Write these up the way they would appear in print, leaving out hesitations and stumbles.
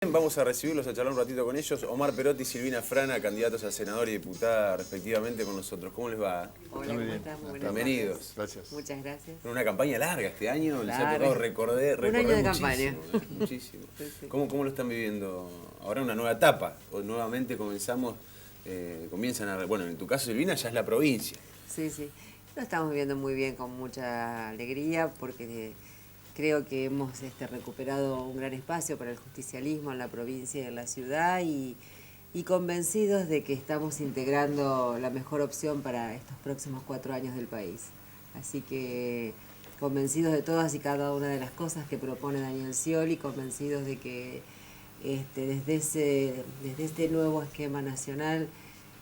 Vamos a recibirlos, a charlar un ratito con ellos. Omar Perotti y Silvina Frana, candidatos a senador y diputada respectivamente con nosotros. ¿Cómo les va? Hola, ¿cómo estás? Muy buenas Bienvenidos. tardes. Gracias. Muchas gracias. Una campaña larga este año, les ha Larga. tocado recorrer Un año de muchísimo, campaña. muchísimo. Sí, sí. ¿Cómo lo están viviendo? Ahora una nueva etapa, o nuevamente comienzan a... Bueno, en tu caso, Silvina, ya es la provincia. Sí, sí. Lo estamos viviendo muy bien, con mucha alegría, porque creo que hemos recuperado un gran espacio para el justicialismo en la provincia y en la ciudad y convencidos de que estamos integrando la mejor opción para estos próximos 4 años del país. Así que convencidos de todas y cada una de las cosas que propone Daniel Scioli, convencidos de que desde este nuevo esquema nacional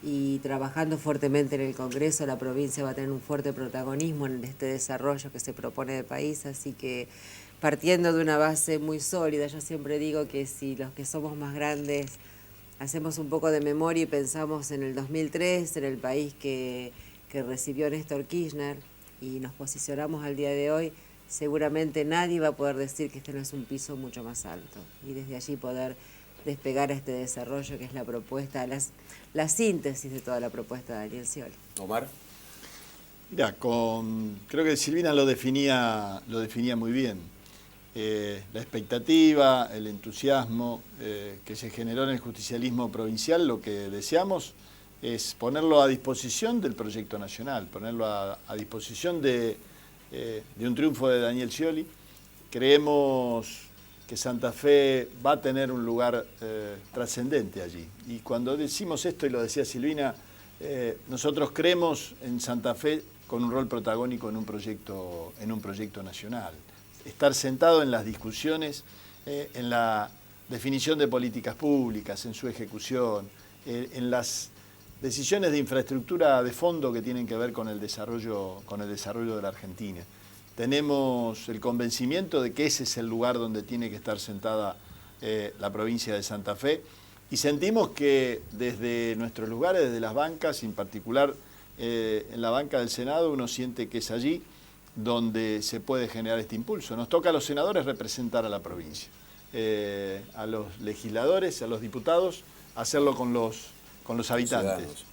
y trabajando fuertemente en el Congreso, la provincia va a tener un fuerte protagonismo en este desarrollo que se propone de país, así que partiendo de una base muy sólida, yo siempre digo que si los que somos más grandes hacemos un poco de memoria y pensamos en el 2003, en el país que recibió Néstor Kirchner, y nos posicionamos al día de hoy, seguramente nadie va a poder decir que este no es un piso mucho más alto, y desde allí poder despegar a este desarrollo que es la propuesta, la síntesis de toda la propuesta de Daniel Scioli. Omar. Mira, creo que Silvina lo definía muy bien. La expectativa, el entusiasmo que se generó en el justicialismo provincial, lo que deseamos es ponerlo a disposición del proyecto nacional, ponerlo a disposición de un triunfo de Daniel Scioli. Creemos que Santa Fe va a tener un lugar trascendente allí. Y cuando decimos esto, y lo decía Silvina, nosotros creemos en Santa Fe con un rol protagónico en un proyecto nacional. Estar sentado en las discusiones, en la definición de políticas públicas, en su ejecución, en las decisiones de infraestructura de fondo que tienen que ver con el desarrollo de la Argentina. Tenemos el convencimiento de que ese es el lugar donde tiene que estar sentada la provincia de Santa Fe, y sentimos que desde nuestros lugares, desde las bancas, en particular en la banca del Senado, uno siente que es allí donde se puede generar este impulso. Nos toca a los senadores representar a la provincia, a los legisladores, a los diputados, hacerlo con los habitantes. Ciudadanos.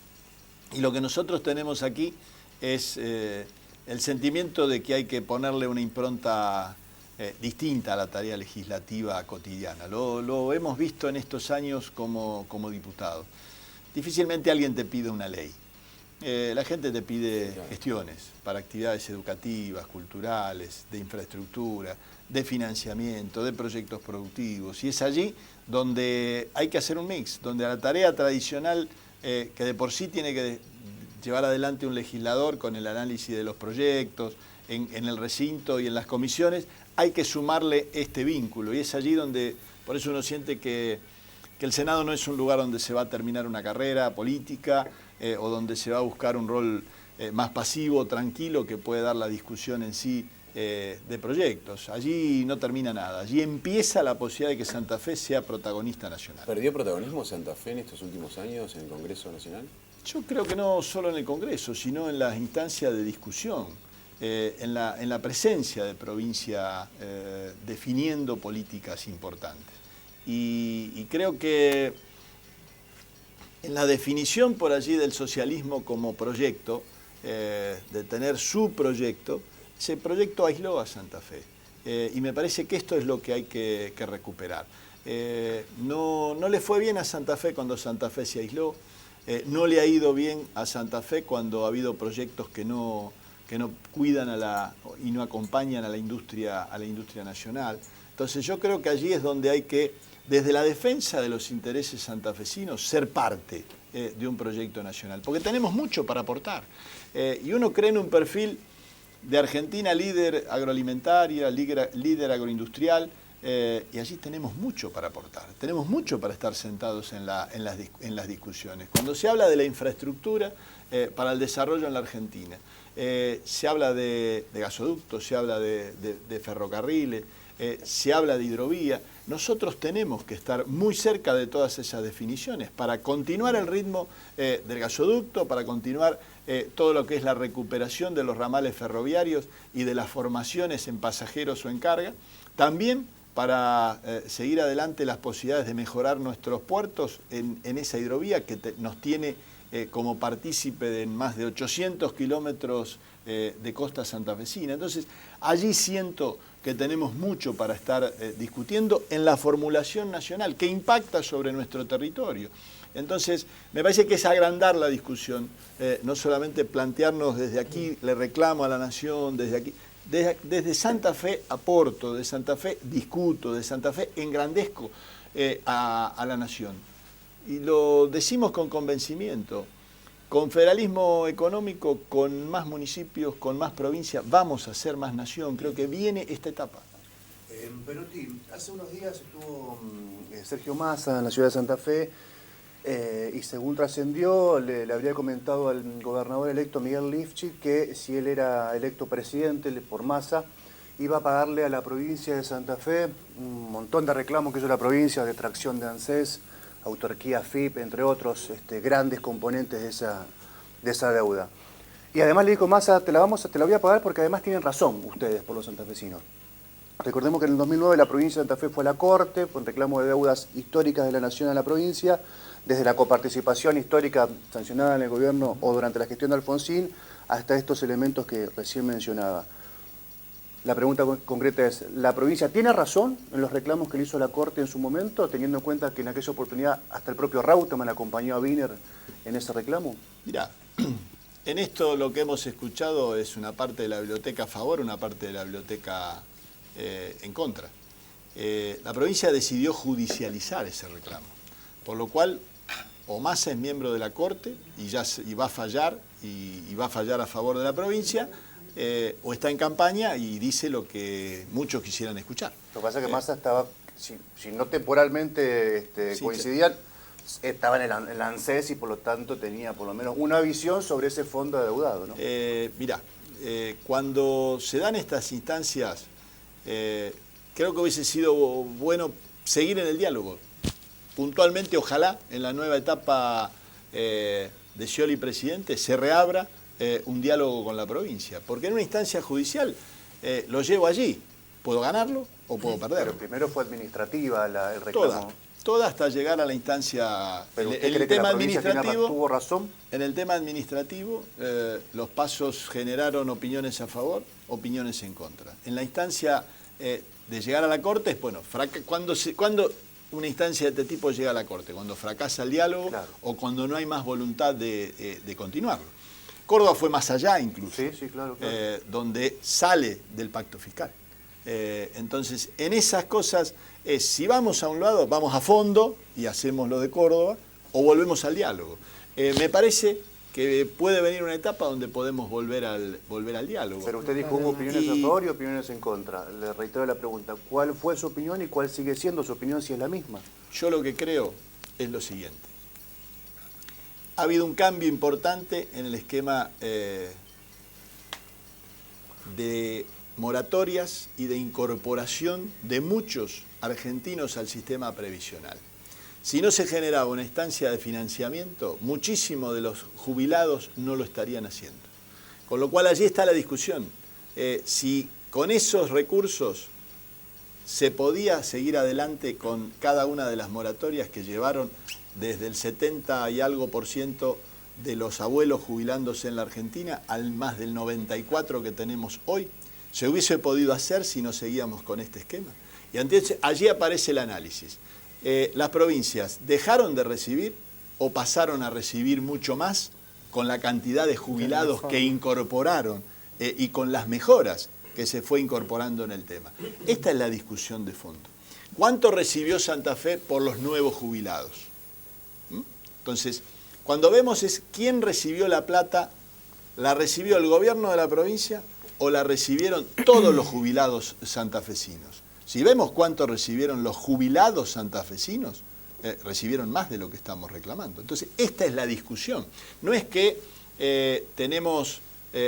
Y lo que nosotros tenemos aquí es el sentimiento de que hay que ponerle una impronta distinta a la tarea legislativa cotidiana. Lo hemos visto en estos años como diputado. Difícilmente alguien te pide una ley. La gente te pide gestiones para actividades educativas, culturales, de infraestructura, de financiamiento, de proyectos productivos. Y es allí donde hay que hacer un mix, donde a la tarea tradicional que de por sí tiene que llevar adelante un legislador con el análisis de los proyectos, en el recinto y en las comisiones, hay que sumarle este vínculo. Y es allí donde, por eso uno siente que el Senado no es un lugar donde se va a terminar una carrera política o donde se va a buscar un rol más pasivo, tranquilo, que puede dar la discusión en sí de proyectos. Allí no termina nada. Allí empieza la posibilidad de que Santa Fe sea protagonista nacional. ¿Perdió protagonismo Santa Fe en estos últimos años en el Congreso Nacional? Yo creo que no solo en el Congreso, sino en las instancias de discusión, en la presencia de provincia definiendo políticas importantes. Y creo que en la definición por allí del socialismo como proyecto, de tener su proyecto, ese proyecto aisló a Santa Fe. Y me parece que esto es lo que hay que recuperar. No le fue bien a Santa Fe cuando Santa Fe se aisló. No le ha ido bien a Santa Fe cuando ha habido proyectos que no cuidan y no acompañan a la industria nacional. Entonces yo creo que allí es donde hay que, desde la defensa de los intereses santafesinos, ser parte de un proyecto nacional, porque tenemos mucho para aportar. Y uno cree en un perfil de Argentina líder agroalimentaria, líder agroindustrial, y allí tenemos mucho para aportar, tenemos mucho para estar sentados en las discusiones. Cuando se habla de la infraestructura para el desarrollo en la Argentina, se habla de gasoductos, se habla de ferrocarriles, se habla de hidrovía. Nosotros tenemos que estar muy cerca de todas esas definiciones para continuar el ritmo del gasoducto, para continuar todo lo que es la recuperación de los ramales ferroviarios y de las formaciones en pasajeros o en carga. También para seguir adelante las posibilidades de mejorar nuestros puertos en esa hidrovía que nos tiene como partícipe de más de 800 kilómetros de costa santafesina. Entonces, allí siento que tenemos mucho para estar discutiendo en la formulación nacional, que impacta sobre nuestro territorio. Entonces, me parece que es agrandar la discusión, no solamente plantearnos desde aquí, le reclamo a la Nación, desde aquí. Desde Santa Fe aporto, de Santa Fe discuto, de Santa Fe engrandezco a la Nación. Y lo decimos con convencimiento. Con federalismo económico, con más municipios, con más provincias, vamos a ser más nación. Creo que viene esta etapa. Perotti, hace unos días estuvo Sergio Massa en la ciudad de Santa Fe y según trascendió, le habría comentado al gobernador electo Miguel Lifchit que si él era electo presidente por Massa, iba a pagarle a la provincia de Santa Fe un montón de reclamos que hizo la provincia, de tracción de ANSES, autarquía FIP, entre otros grandes componentes de esa deuda. Y además le dijo Massa, te la voy a pagar porque además tienen razón ustedes, por los santafesinos. Recordemos que en el 2009 la provincia de Santa Fe fue a la Corte con reclamo de deudas históricas de la Nación a la provincia, desde la coparticipación histórica sancionada en el gobierno o durante la gestión de Alfonsín, hasta estos elementos que recién mencionaba. La pregunta concreta es, ¿la provincia tiene razón en los reclamos que le hizo la Corte en su momento, teniendo en cuenta que en aquella oportunidad hasta el propio Reutemann acompañó a Wiener en ese reclamo? Mirá, en esto lo que hemos escuchado es una parte de la biblioteca a favor, una parte de la biblioteca en contra. La provincia decidió judicializar ese reclamo, por lo cual o Massa es miembro de la Corte y va a fallar, y va a fallar a favor de la provincia, o está en campaña y dice lo que muchos quisieran escuchar. Lo que pasa es que Massa estaba, si no temporalmente sí, coincidían, estaba en el ANSES y por lo tanto tenía por lo menos una visión sobre ese fondo adeudado, ¿no? Mirá, cuando se dan estas instancias, creo que hubiese sido bueno seguir en el diálogo. Puntualmente, ojalá, en la nueva etapa de Scioli presidente, se reabra un diálogo con la provincia. Porque en una instancia judicial lo llevo allí. Puedo ganarlo o puedo perderlo. Pero primero fue administrativa el reclamo. Toda hasta llegar a la instancia. ¿Pero usted cree que la provincia tuvo razón? En el tema administrativo, los pasos generaron opiniones a favor, opiniones en contra. En la instancia de llegar a la Corte, bueno, cuando una instancia de este tipo llega a la Corte, cuando fracasa el diálogo, claro, o cuando no hay más voluntad de continuarlo. Córdoba fue más allá incluso, sí, claro. Donde sale del pacto fiscal. Entonces, en esas cosas si vamos a un lado, vamos a fondo y hacemos lo de Córdoba, o volvemos al diálogo. Me parece que puede venir una etapa donde podemos volver al diálogo. Pero usted dijo hubo opiniones a favor y opiniones en contra. Le reitero la pregunta, ¿cuál fue su opinión y cuál sigue siendo su opinión si es la misma? Yo lo que creo es lo siguiente. Ha habido un cambio importante en el esquema de moratorias y de incorporación de muchos argentinos al sistema previsional. Si no se generaba una instancia de financiamiento, muchísimos de los jubilados no lo estarían haciendo. Con lo cual allí está la discusión. Si con esos recursos se podía seguir adelante con cada una de las moratorias que llevaron desde el 70 y algo % de los abuelos jubilándose en la Argentina al más del 94% que tenemos hoy, se hubiese podido hacer si no seguíamos con este esquema. Y entonces allí aparece el análisis. Las provincias dejaron de recibir o pasaron a recibir mucho más con la cantidad de jubilados que incorporaron y con las mejoras que se fue incorporando en el tema. Esta es la discusión de fondo. ¿Cuánto recibió Santa Fe por los nuevos jubilados? Entonces, cuando vemos es quién recibió la plata, ¿la recibió el gobierno de la provincia o la recibieron todos los jubilados santafesinos? Si vemos cuánto recibieron los jubilados santafesinos, recibieron más de lo que estamos reclamando. Entonces, esta es la discusión. No es que tenemos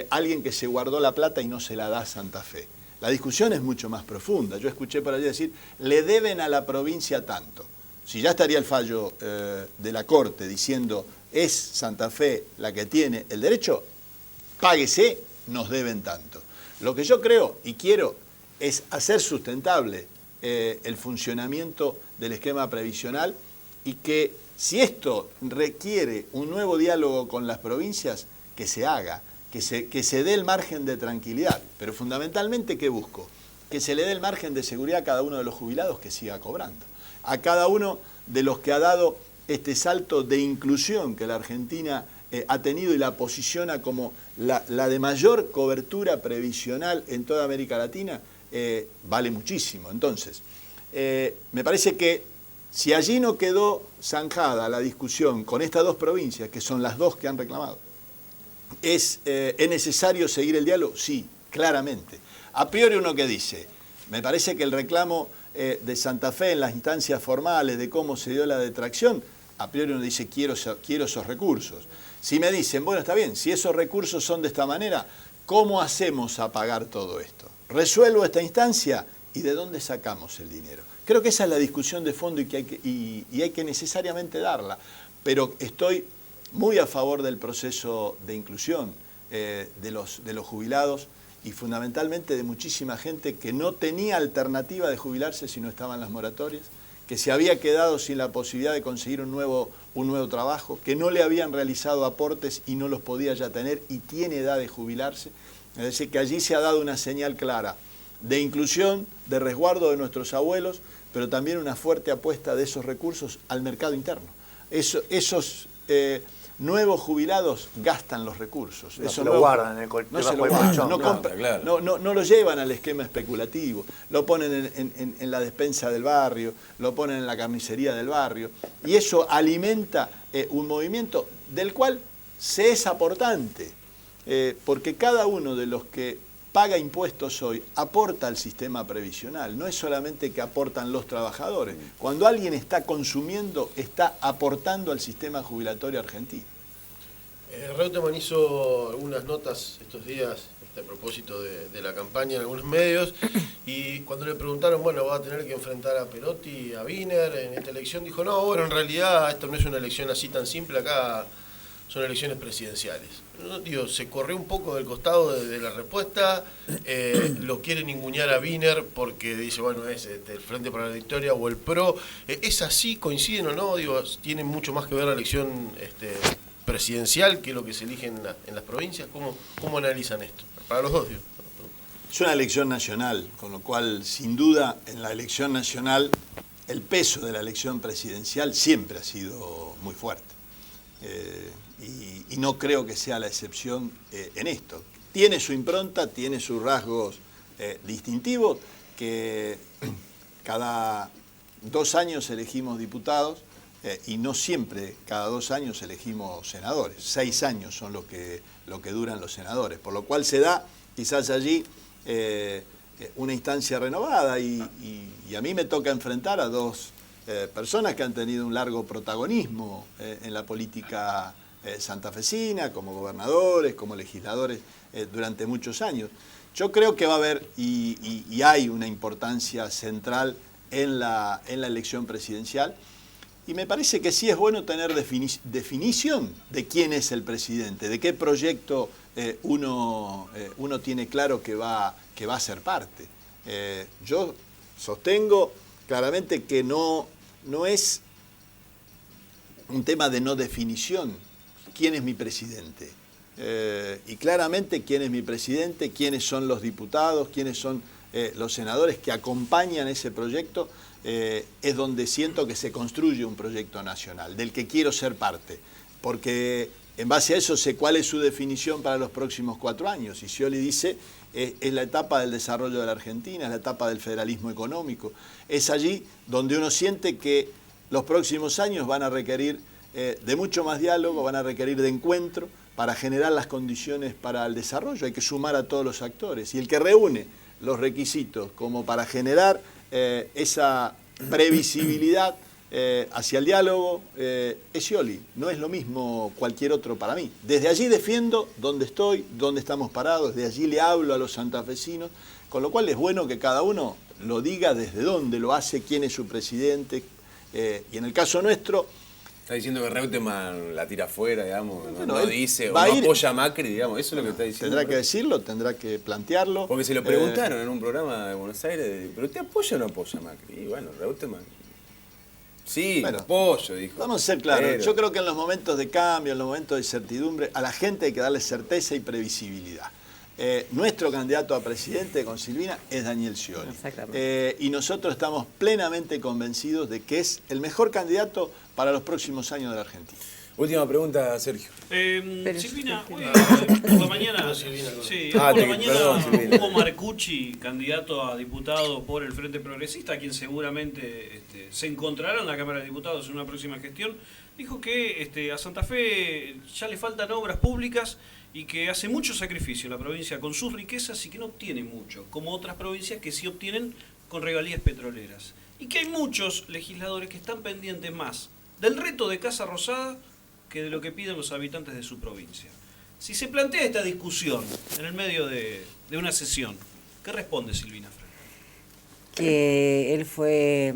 alguien que se guardó la plata y no se la da a Santa Fe. La discusión es mucho más profunda. Yo escuché por allí decir, le deben a la provincia tanto. Si ya estaría el fallo de la Corte diciendo, es Santa Fe la que tiene el derecho, páguese, nos deben tanto. Lo que yo creo y quiero es hacer sustentable el funcionamiento del esquema previsional y que si esto requiere un nuevo diálogo con las provincias, que se haga, que se dé el margen de tranquilidad. Pero fundamentalmente, ¿qué busco? Que se le dé el margen de seguridad a cada uno de los jubilados que siga cobrando. A cada uno de los que ha dado este salto de inclusión que la Argentina ha tenido y la posiciona como la de mayor cobertura previsional en toda América Latina, vale muchísimo. Entonces, me parece que si allí no quedó zanjada la discusión con estas dos provincias, que son las dos que han reclamado, ¿es necesario seguir el diálogo? Sí, claramente. A priori uno que dice, me parece que el reclamo de Santa Fe en las instancias formales de cómo se dio la detracción, a priori uno dice quiero esos recursos. Si me dicen, bueno, está bien, si esos recursos son de esta manera, ¿cómo hacemos a pagar todo esto? ¿Resuelvo esta instancia? ¿Y de dónde sacamos el dinero? Creo que esa es la discusión de fondo y hay que necesariamente darla. Pero estoy muy a favor del proceso de inclusión de los jubilados y fundamentalmente de muchísima gente que no tenía alternativa de jubilarse si no estaban las moratorias, que se había quedado sin la posibilidad de conseguir un nuevo trabajo, que no le habían realizado aportes y no los podía ya tener y tiene edad de jubilarse. Es decir, que allí se ha dado una señal clara de inclusión, de resguardo de nuestros abuelos, pero también una fuerte apuesta de esos recursos al mercado interno. Esos nuevos jubilados gastan los recursos. No se lo guardan en el colchón. No lo llevan al esquema especulativo, lo ponen en la despensa del barrio, lo ponen en la carnicería del barrio, y eso alimenta un movimiento del cual se es aportante, porque cada uno de los que paga impuestos hoy aporta al sistema previsional, no es solamente que aportan los trabajadores. Cuando alguien está consumiendo, está aportando al sistema jubilatorio argentino. Reutemann hizo algunas notas estos días a propósito de la campaña en algunos medios, y cuando le preguntaron, bueno, va a tener que enfrentar a Perotti y a Wiener en esta elección, dijo, no, bueno, en realidad esto no es una elección así tan simple, acá son elecciones presidenciales. Digo, se corrió un poco del costado de la respuesta, lo quiere ningunear a Wiener porque dice, bueno, es el Frente para la Victoria o el PRO. ¿Es así? ¿Coinciden o no? Digo, ¿tiene mucho más que ver la elección presidencial que lo que se elige en las provincias? ¿Cómo analizan esto? Para los dos, digo. Es una elección nacional, con lo cual, sin duda, en la elección nacional, el peso de la elección presidencial siempre ha sido muy fuerte. Y no creo que sea la excepción en esto. Tiene su impronta, tiene sus rasgos distintivos, que cada 2 años elegimos diputados y no siempre cada 2 años elegimos senadores. 6 años son lo que duran los senadores, por lo cual se da quizás allí una instancia renovada y a mí me toca enfrentar a 2 personas que han tenido un largo protagonismo en la política santafesina, como gobernadores, como legisladores durante muchos años. Yo creo que va a haber y hay una importancia central en la elección presidencial, y me parece que sí es bueno tener definición de quién es el presidente, de qué proyecto uno tiene claro que va a ser parte. Yo sostengo claramente que no es un tema de no definición. ¿Quién es mi presidente? Y claramente quién es mi presidente, quiénes son los diputados, quiénes son los senadores que acompañan ese proyecto, es donde siento que se construye un proyecto nacional, del que quiero ser parte. Porque en base a eso sé cuál es su definición para los próximos 4 años. Y Scioli dice, es la etapa del desarrollo de la Argentina, es la etapa del federalismo económico. Es allí donde uno siente que los próximos años van a requerir de mucho más diálogo, van a requerir de encuentro para generar las condiciones para el desarrollo. Hay que sumar a todos los actores. Y el que reúne los requisitos como para generar esa previsibilidad hacia el diálogo es Scioli. No es lo mismo cualquier otro para mí. Desde allí defiendo dónde estoy, dónde estamos parados, desde allí le hablo a los santafesinos, con lo cual es bueno que cada uno lo diga desde dónde lo hace, quién es su presidente. Y en el caso nuestro, Está diciendo que Reutemann la tira afuera, digamos, no, Bueno, no él dice, o va a no ir- apoya a Macri, digamos, eso es lo que está diciendo. Tendrá que decirlo, tendrá que plantearlo. Porque se lo preguntaron en un programa de Buenos Aires, ¿pero usted apoya o no apoya a Macri? Y bueno, Reutemann, sí, Bueno, apoyo, dijo. Vamos a ser claros, Pero- yo creo que en los momentos de cambio, en los momentos de incertidumbre, a la gente hay que darle certeza y previsibilidad. Nuestro candidato a presidente con Silvina es Daniel Scioli. Exactamente. Y nosotros estamos plenamente convencidos de que es el mejor candidato para los próximos años de la Argentina. Última pregunta, Sergio. Silvina, hoy por la mañana, sí, Ah, por la mañana perdón, Silvina. Hugo Marcucci, candidato a diputado por el Frente Progresista, a quien seguramente se encontrará en la Cámara de Diputados en una próxima gestión, dijo que a Santa Fe ya le faltan obras públicas y que hace mucho sacrificio la provincia con sus riquezas y que no obtiene mucho, como otras provincias que sí obtienen con regalías petroleras. Y que hay muchos legisladores que están pendientes más del reto de Casa Rosada que de lo que piden los habitantes de su provincia. Si se plantea esta discusión en el medio de una sesión, ¿qué responde Silvina Freight? Que él fue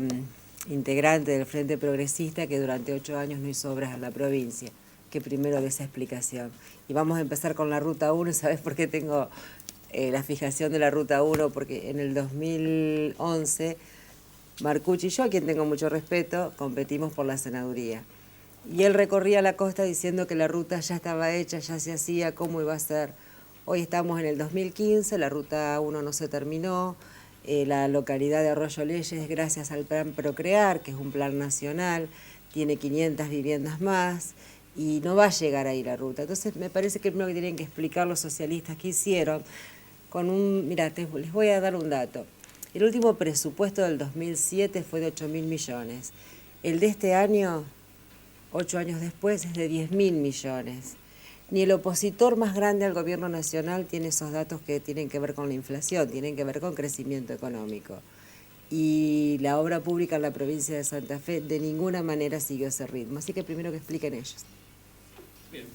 integrante del Frente Progresista, que durante 8 años no hizo obras en la provincia, que primero de esa explicación. Y vamos a empezar con la Ruta 1, ¿sabes por qué tengo la fijación de la Ruta 1? Porque en el 2011, Marcucci y yo, a quien tengo mucho respeto, competimos por la senaduría. Y él recorría la costa diciendo que la ruta ya estaba hecha, ya se hacía, cómo iba a ser. Hoy estamos en el 2015, la Ruta 1 no se terminó, la localidad de Arroyo Leyes, gracias al plan Procrear, que es un plan nacional, tiene 500 viviendas más y no va a llegar ahí la ruta. Entonces me parece que primero que tienen que explicar los socialistas qué hicieron con un... Mirá, les voy a dar un dato. El último presupuesto del 2007 fue de 8.000 millones. El de este año, 8 años después, es de 10.000 millones. Ni el opositor más grande al gobierno nacional tiene esos datos que tienen que ver con la inflación, tienen que ver con crecimiento económico. Y la obra pública en la provincia de Santa Fe de ninguna manera siguió ese ritmo. Así que primero que expliquen ellos. Bien.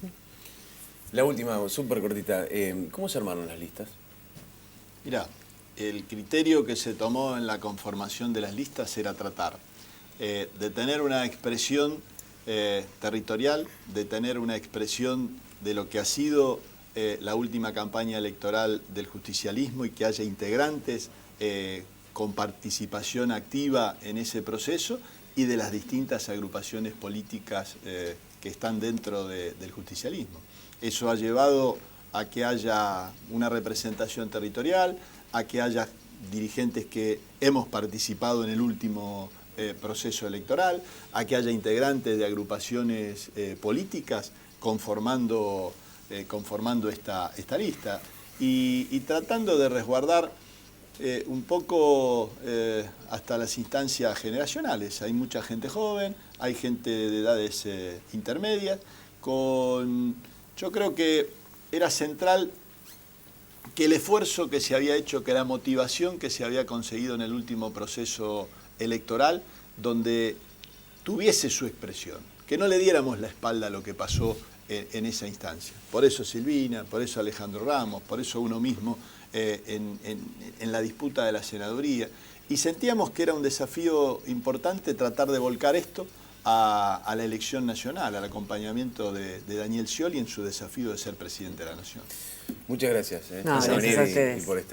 La última, súper cortita. ¿Cómo se armaron las listas? Mirá, el criterio que se tomó en la conformación de las listas era tratar de tener una expresión territorial, de tener una expresión de lo que ha sido la última campaña electoral del justicialismo y que haya integrantes con participación activa en ese proceso y de las distintas agrupaciones políticas que están dentro del justicialismo. Eso ha llevado a que haya una representación territorial, a que haya dirigentes que hemos participado en el último proceso electoral, a que haya integrantes de agrupaciones políticas conformando esta lista y tratando de resguardar un poco hasta las instancias generacionales. Hay mucha gente joven, hay gente de edades intermedias, yo creo que era central que el esfuerzo que se había hecho, que la motivación que se había conseguido en el último proceso electoral, donde tuviese su expresión, que no le diéramos la espalda a lo que pasó en esa instancia. Por eso Silvina, por eso Alejandro Ramos, por eso uno mismo en la disputa de la senaduría. Y sentíamos que era un desafío importante tratar de volcar esto a la elección nacional, al acompañamiento de Daniel Scioli en su desafío de ser presidente de la Nación. Muchas gracias. No, por gracias venir a ustedes. y por estar.